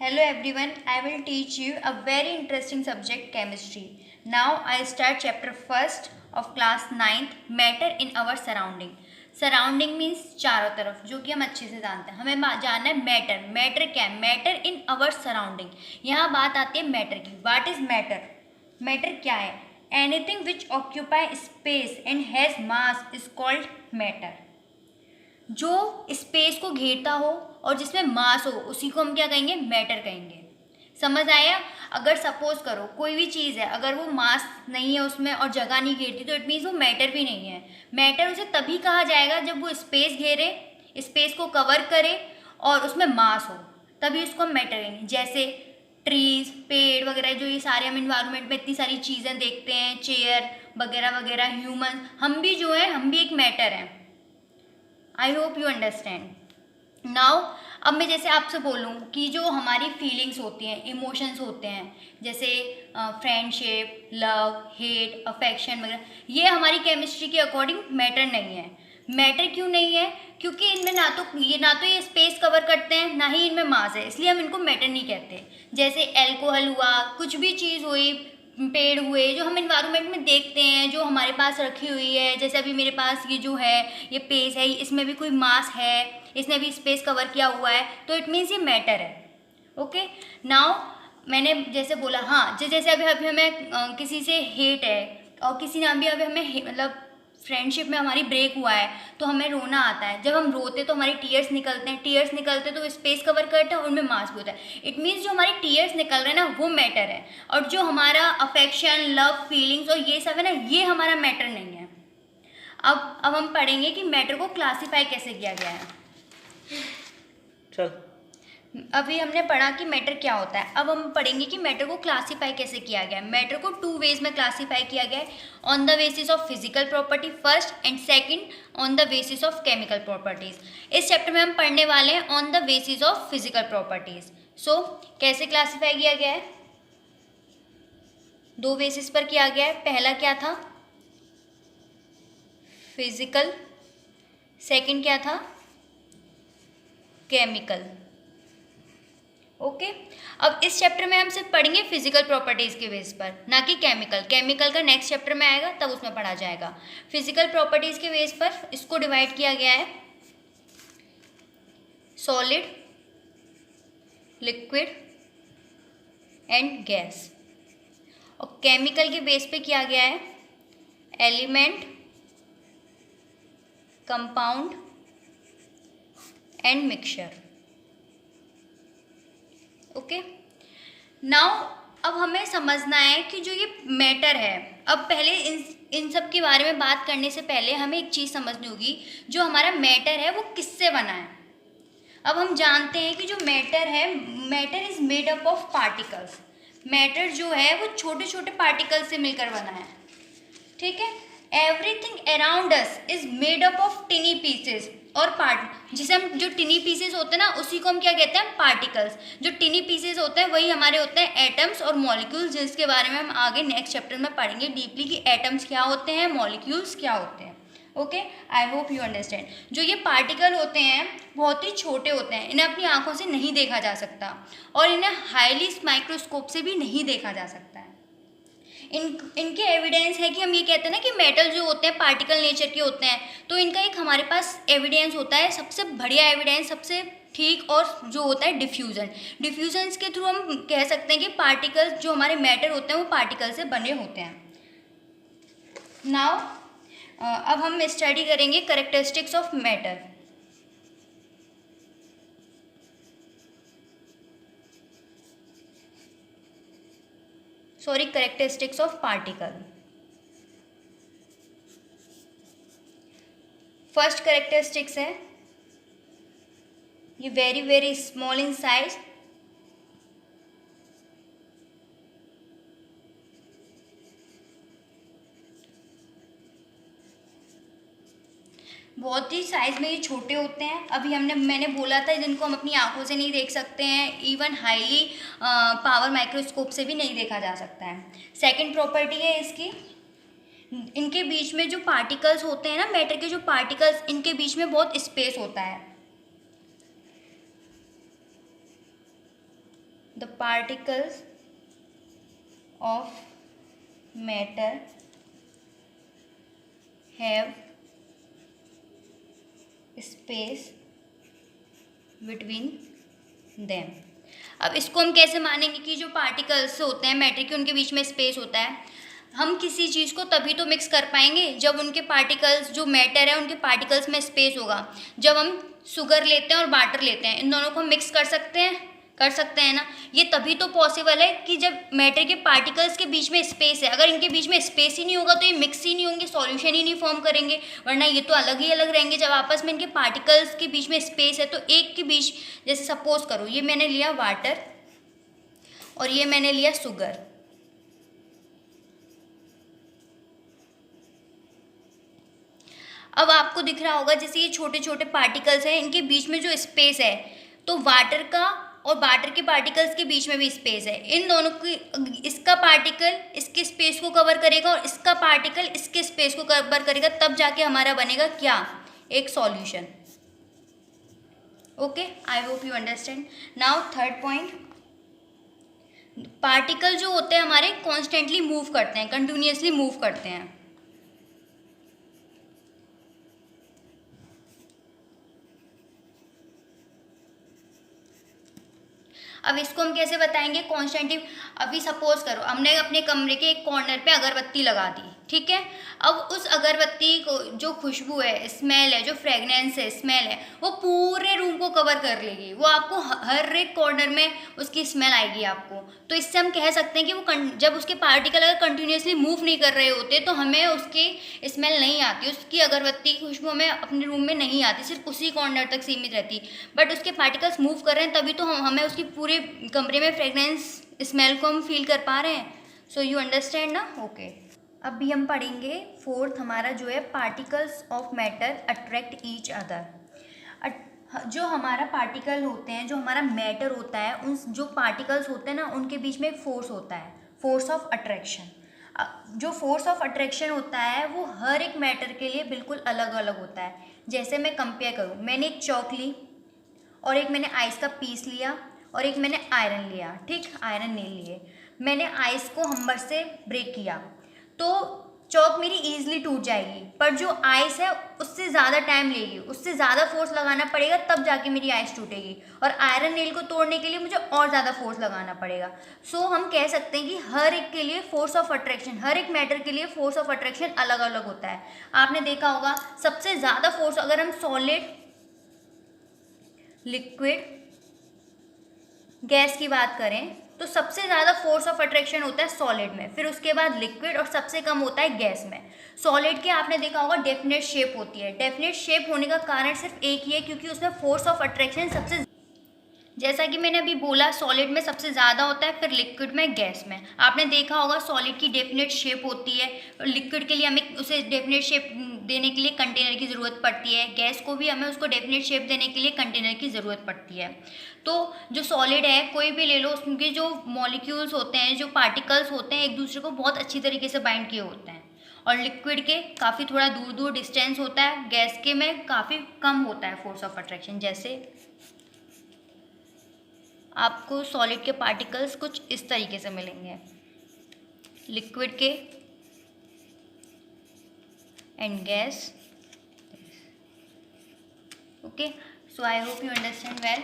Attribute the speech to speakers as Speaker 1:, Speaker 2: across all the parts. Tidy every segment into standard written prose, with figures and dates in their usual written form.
Speaker 1: Hello everyone, I will teach you a very interesting subject chemistry. Now I start chapter first of class 9th matter in our surrounding. Surrounding means चारों तरफ, जो कि हम अच्छे से जानते हैं. हमें जानना है मैटर. मैटर क्या है? Matter in our surrounding. यहाँ बात आती है मैटर की. What is matter? मैटर क्या है? Anything which occupy space and has mass is called matter. जो स्पेस को घेरता हो और जिसमें मास हो उसी को हम क्या कहेंगे? मैटर कहेंगे. समझ आया? अगर सपोज करो कोई भी चीज़ है, अगर वो मास नहीं है उसमें और जगह नहीं घेरती तो इट मीन्स वो मैटर भी नहीं है. मैटर उसे तभी कहा जाएगा जब वो स्पेस घेरे, स्पेस को कवर करे और उसमें मास हो, तभी उसको हम मैटर कहेंगे. जैसे ट्रीज, पेड़ वगैरह, जो ये सारे हम इन्वायरमेंट में इतनी सारी चीज़ें देखते हैं, चेयर वगैरह वगैरह, ह्यूमन, हम भी जो है हम भी एक मैटर हैं. I hope you understand. Now अब मैं जैसे आपसे बोलूँ कि जो हमारी फीलिंग्स होती हैं, इमोशंस होते हैं, जैसे फ्रेंडशिप, लव, हेट, अफेक्शन वगैरह, ये हमारी केमिस्ट्री के अकॉर्डिंग मैटर नहीं है. मैटर क्यों नहीं है? क्योंकि इनमें ना तो ये स्पेस कवर करते हैं, ना ही इनमें मास है, इसलिए हम इनको मैटर नहीं कहते. जैसे एल्कोहल हुआ, कुछ भी चीज़ हुई, पेड़ हुए, जो हम इन्वायरमेंट में देखते हैं, जो हमारे पास रखी हुई है, जैसे अभी मेरे पास ये जो है, ये पेज है, इसमें भी कोई मास है, इसने भी स्पेस कवर किया हुआ है, तो इट मीन्स ये मैटर है. ओके. नाउ मैंने जैसे बोला, हाँ, जैसे अभी अभी हमें किसी से हेट है और किसी ने अभी अभी हमें मतलब फ्रेंडशिप में हमारी ब्रेक हुआ है तो हमें रोना आता है. जब हम रोते तो हमारे टीयर्स निकलते हैं, टीयर्स निकलते तो स्पेस कवर करते हैं और उनमें मास भी होता है. इट मीन्स जो हमारे टीयर्स निकल रहे हैं ना, वो मैटर है. और जो हमारा अफेक्शन, लव, फीलिंग्स और ये सब है ना, ये हमारा मैटर नहीं है. अब हम पढ़ेंगे कि मैटर को क्लासीफाई कैसे किया गया है.
Speaker 2: चल.
Speaker 1: अभी हमने पढ़ा कि मैटर क्या होता है. अब हम पढ़ेंगे कि मैटर को क्लासीफाई कैसे किया गया है. मैटर को 2 वेज में क्लासीफाई किया गया है. On the basis of physical property first and second on the basis of chemical properties. इस चैप्टर में हम पढ़ने वाले हैं on the basis of physical properties. So कैसे क्लासीफाई किया गया है? 2 बेसिस पर किया गया है. पहला क्या था? फिजिकल. सेकंड क्या था? केमिकल. ओके. अब इस चैप्टर में हम सिर्फ पढ़ेंगे फिजिकल प्रॉपर्टीज के बेस पर, ना कि केमिकल. केमिकल का नेक्स्ट चैप्टर में आएगा, तब उसमें पढ़ा जाएगा. फिजिकल प्रॉपर्टीज के बेस पर इसको डिवाइड किया गया है सॉलिड, लिक्विड एंड गैस. और केमिकल के बेस पे किया गया है element, compound and mixture. Okay. Now अब हमें समझना है कि जो ये मैटर है, अब पहले इन सब के बारे में बात करने से पहले हमें एक चीज़ समझनी होगी, जो हमारा मैटर है वो किससे बना है. अब हम जानते हैं कि जो मैटर है, matter is made up of particles. Matter जो है वो छोटे छोटे पार्टिकल्स से मिलकर बना है. ठीक है. Everything around us is made up of टिनी pieces और पार्ट, जिसे हम, जो टिनी पीसेस होते हैं ना, उसी को हम क्या कहते हैं? पार्टिकल्स. जो टिनी पीसेस होते हैं वही हमारे होते हैं एटम्स और मॉलिक्यूल्स, जिसके बारे में हम आगे नेक्स्ट चैप्टर में पढ़ेंगे डीपली कि एटम्स क्या होते हैं, मॉलिक्यूल्स क्या होते हैं. Okay. I hope you understand. जो ये पार्टिकल होते हैं बहुत ही छोटे होते हैं, इन्हें अपनी आंखों से नहीं देखा जा सकता और इन्हें हाईली माइक्रोस्कोप से भी नहीं देखा जा सकता है. इनके एविडेंस है कि हम ये कहते हैं ना कि मेटल जो होते हैं पार्टिकल नेचर के होते हैं, तो इनका एक हमारे पास एविडेंस होता है, सबसे बढ़िया एविडेंस, सबसे ठीक, और जो होता है डिफ्यूज़न. डिफ्यूजन्स के थ्रू हम कह सकते हैं कि पार्टिकल्स, जो हमारे मैटर होते हैं, वो पार्टिकल से बने होते हैं. नाउ अब हम स्टडी करेंगे characteristics of matter. Sorry, characteristics of particle. First characteristics है ये very very small in size. बहुत ही साइज में ये छोटे होते हैं. अभी मैंने बोला था जिनको हम अपनी आंखों से नहीं देख सकते हैं, इवन हाईली पावर माइक्रोस्कोप से भी नहीं देखा जा सकता है. सेकंड प्रॉपर्टी है इसकी, इनके बीच में जो पार्टिकल्स होते हैं ना, मैटर के जो पार्टिकल्स, इनके बीच में बहुत स्पेस होता है. The particles of matter have space between them. अब इसको हम कैसे मानेंगे कि जो पार्टिकल्स होते हैं मैटर के उनके बीच में स्पेस होता है। हम किसी चीज़ को तभी तो मिक्स कर पाएंगे जब उनके पार्टिकल्स, जो मैटर है उनके पार्टिकल्स में स्पेस होगा। जब हम शुगर लेते हैं और वाटर लेते हैं, इन दोनों को मिक्स कर सकते हैं ना। ये तभी तो पॉसिबल है कि जब मैटर के पार्टिकल्स के बीच में स्पेस है। अगर इनके बीच में स्पेस ही नहीं होगा तो ये मिक्स ही नहीं होंगे, सॉल्यूशन ही नहीं फॉर्म करेंगे, वरना ये तो अलग ही अलग रहेंगे। जब आपस में इनके पार्टिकल्स के बीच में स्पेस है तो एक के बीच, जैसे सपोज करो ये मैंने लिया वाटर और ये मैंने लिया शुगर। अब आपको दिख रहा होगा जैसे ये छोटे छोटे पार्टिकल्स हैं, इनके बीच में जो स्पेस है, तो वाटर का और वाटर के पार्टिकल्स के बीच में भी स्पेस है। इन दोनों की, इसका पार्टिकल इसके स्पेस को कवर करेगा और इसका पार्टिकल इसके स्पेस को कवर करेगा, तब जाके हमारा बनेगा क्या, एक solution. Okay, I hope you understand. Now third point, particle जो होते हैं हमारे कॉन्स्टेंटली मूव करते हैं, कंटिन्यूसली मूव करते हैं। अब इसको हम कैसे बताएंगे कॉन्स्टेंटली। अभी सपोज करो हमने अपने कमरे के एक कॉर्नर पे अगरबत्ती लगा दी, ठीक है। अब उस अगरबत्ती को जो खुशबू है, स्मेल है, जो फ्रेगनेंस है, स्मेल है, वो पूरे रूम को कवर कर लेगी। वो आपको हर एक कॉर्नर में उसकी स्मेल आएगी आपको। तो इससे हम कह सकते हैं कि वो जब उसके पार्टिकल अगर कंटिन्यूसली मूव नहीं कर रहे होते तो हमें उसकी स्मेल नहीं आती, उसकी अगरबत्ती की खुशबू हमें अपने रूम में नहीं आती, सिर्फ उसी कॉर्नर तक सीमित रहती। बट उसके पार्टिकल्स मूव कर रहे हैं तभी तो हमें उसकी पूरे कमरे में फ्रेगनेंस, स्मेल को हम फील कर पा रहे हैं। सो यू अंडरस्टैंड ना। ओके, अभी हम पढ़ेंगे फोर्थ हमारा जो है, particles of matter attract each other. जो हमारा पार्टिकल होते हैं, जो हमारा मैटर होता है, उन जो पार्टिकल्स होते हैं ना, उनके बीच में एक फोर्स होता है, फोर्स ऑफ अट्रैक्शन। जो फोर्स ऑफ अट्रैक्शन होता है वो हर एक मैटर के लिए बिल्कुल अलग अलग होता है। जैसे मैं कंपेयर करूँ, मैंने एक चॉक ली और एक मैंने आइस का पीस लिया और एक मैंने आयरन लिया, ठीक, आयरन नहीं लिए। मैंने आइस को हैमर से ब्रेक किया तो चॉक मेरी ईजिली टूट जाएगी, पर जो आइस है उससे ज़्यादा टाइम लेगी, उससे ज़्यादा फोर्स लगाना पड़ेगा, तब जाके मेरी आइस टूटेगी। और आयरन नेल को तोड़ने के लिए मुझे और ज़्यादा फोर्स लगाना पड़ेगा। सो हम कह सकते हैं कि हर एक के लिए फोर्स ऑफ अट्रैक्शन, हर एक मैटर के लिए फोर्स ऑफ अट्रैक्शन अलग अलग होता है। आपने देखा होगा सबसे ज़्यादा फोर्स, अगर हम सॉलिड, लिक्विड, गैस की बात करें तो सबसे ज़्यादा फोर्स ऑफ अट्रैक्शन होता है सॉलिड में, फिर उसके बाद लिक्विड और सबसे कम होता है गैस में। सॉलिड के आपने देखा होगा डेफिनेट शेप होती है। डेफिनेट शेप होने का कारण सिर्फ एक ही है, क्योंकि उसमें फोर्स ऑफ अट्रैक्शन सबसे, जैसा कि मैंने अभी बोला, सॉलिड में सबसे ज़्यादा होता है, फिर लिक्विड में, गैस में। आपने देखा होगा सॉलिड की डेफिनेट शेप होती है, और लिक्विड के लिए हमें उसे डेफिनेट शेप देने के लिए कंटेनर की ज़रूरत पड़ती है, गैस को भी हमें उसको डेफिनेट शेप देने के लिए कंटेनर की ज़रूरत पड़ती है। तो जो सॉलिड है, कोई भी ले लो, उसके जो मॉलिक्यूल्स होते हैं, जो पार्टिकल्स होते हैं, एक दूसरे को बहुत अच्छी तरीके से बाइंड किए होते हैं। और लिक्विड के काफ़ी थोड़ा दूर दूर डिस्टेंस होता है, गैस के में काफ़ी कम होता है फोर्स ऑफ अट्रैक्शन। जैसे आपको सॉलिड के पार्टिकल्स कुछ इस तरीके से मिलेंगे, लिक्विड के and gas. Okay, so I hope you understand well.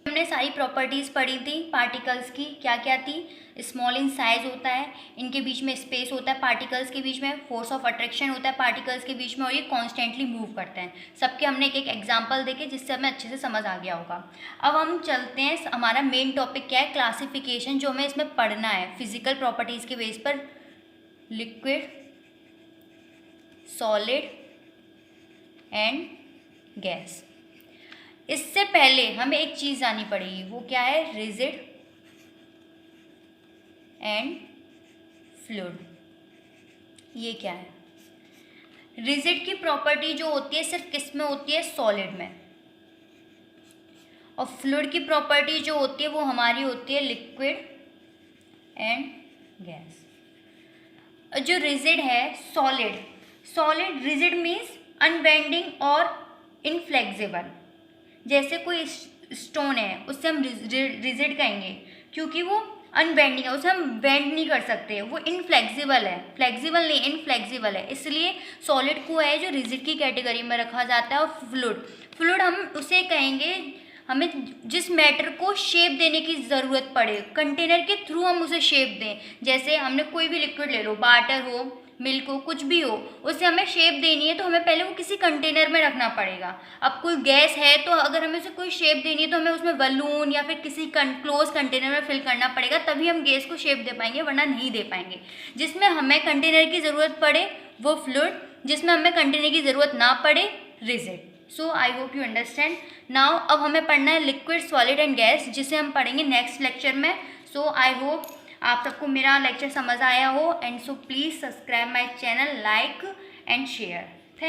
Speaker 1: हमने सारी प्रॉपर्टीज़ पढ़ी थी पार्टिकल्स की, क्या क्या थी। स्मॉल इन साइज होता है, इनके बीच में स्पेस होता है, पार्टिकल्स के बीच में फोर्स ऑफ अट्रैक्शन होता है पार्टिकल्स के बीच में, और ये कॉन्स्टेंटली मूव करते हैं। सबके हमने एक एक एग्जांपल देखे जिससे हमें अच्छे से समझ आ गया होगा। अब हम चलते हैं, हमारा मेन टॉपिक क्या है, क्लासिफिकेशन, जो हमें इसमें पढ़ना है फिजिकल प्रॉपर्टीज़ के बेस पर, लिक्विड, सॉलिड एंड गैस। इससे पहले हमें एक चीज़ जानी पड़ेगी, वो क्या है, रिजिड एंड फ्लूइड। ये क्या है, रिजिड की प्रॉपर्टी जो होती है सिर्फ किस में होती है, सॉलिड में, और फ्लूइड की प्रॉपर्टी जो होती है वो हमारी होती है लिक्विड एंड गैस। जो रिजिड है, सॉलिड, रिजिड मीन्स अनबेंडिंग और इनफ्लेक्सिबल। जैसे कोई स्टोन है उससे हम रिजिड कहेंगे, क्योंकि वो अनबेंडिंग है, उसे हम बेंड नहीं कर सकते, वो इनफ्लेक्सिबल है, फ्लेक्सिबल नहीं इनफ्लेक्सिबल है, इसलिए सॉलिड को है जो रिजिड की कैटेगरी में रखा जाता है। और फ्लूइड हम उसे कहेंगे हमें जिस मैटर को शेप देने की ज़रूरत पड़े, कंटेनर के थ्रू हम उसे शेप दें। जैसे हमने कोई भी लिक्विड ले लो, वाटर हो, मिल्क हो, कुछ भी हो, उसे हमें शेप देनी है तो हमें पहले वो किसी कंटेनर में रखना पड़ेगा। अब कोई गैस है तो अगर हमें उसे कोई शेप देनी है तो हमें उसमें बलून या फिर किसी क्लोज कंटेनर में फिल करना पड़ेगा, तभी हम गैस को शेप दे पाएंगे, वरना नहीं दे पाएंगे। जिसमें हमें कंटेनर की ज़रूरत पड़े वो फ्लूइड, जिसमें हमें कंटेनर की ज़रूरत ना पड़े rigid. So I hope you understand now. अब हमें पढ़ना है लिक्विड, सॉलिड एंड गैस, जिसे हम पढ़ेंगे नेक्स्ट लेक्चर में। सो आई होप आप सबको मेरा लेक्चर समझ आया हो, and so please subscribe my channel, like and share.